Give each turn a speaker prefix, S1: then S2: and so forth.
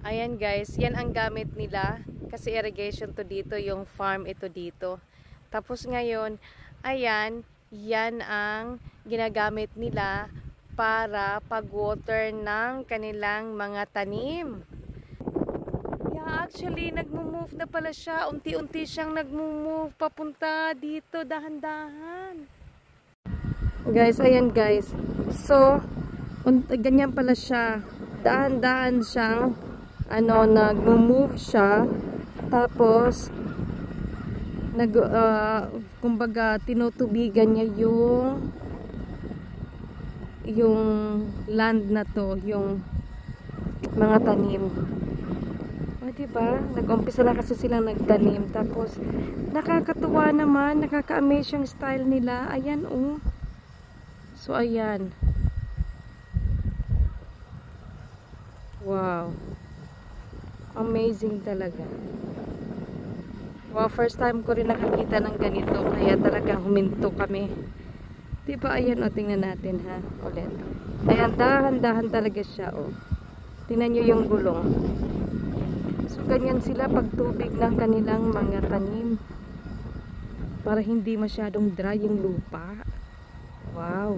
S1: Ayan guys, yan ang gamit nila. Kasi irrigation to dito, yung farm ito dito. Tapos ngayon, ayan, yan ang ginagamit nila para pag-water ng kanilang mga tanim. Yeah, actually, nagmo-move na pala siya. Unti-unti siyang nagmo-move papunta dito, dahan-dahan. Guys, ayan guys. So, ganyan pala siya. Dahan-dahan siyang nagmo-move siya. Tapos kumbaga tinutubigan niya yung land na to, yung mga tanim. O diba? Nag-umpisa na kasi silang nagtanim. Tapos nakakatuwa naman, nakaka-amaze yung style nila. Ayan oh. So ayan. Wow. Amazing talaga. Wow, first time ko rin nakakita ng ganito. Kaya talagang huminto kami. Diba, ayan o, tingnan natin ha. Ulit. Ayan, dahan-dahan talaga siya o. Tingnan nyo yung gulong. So, ganyan sila pagtubig ng kanilang mga tanim. Para hindi masyadong dry yung lupa. Wow.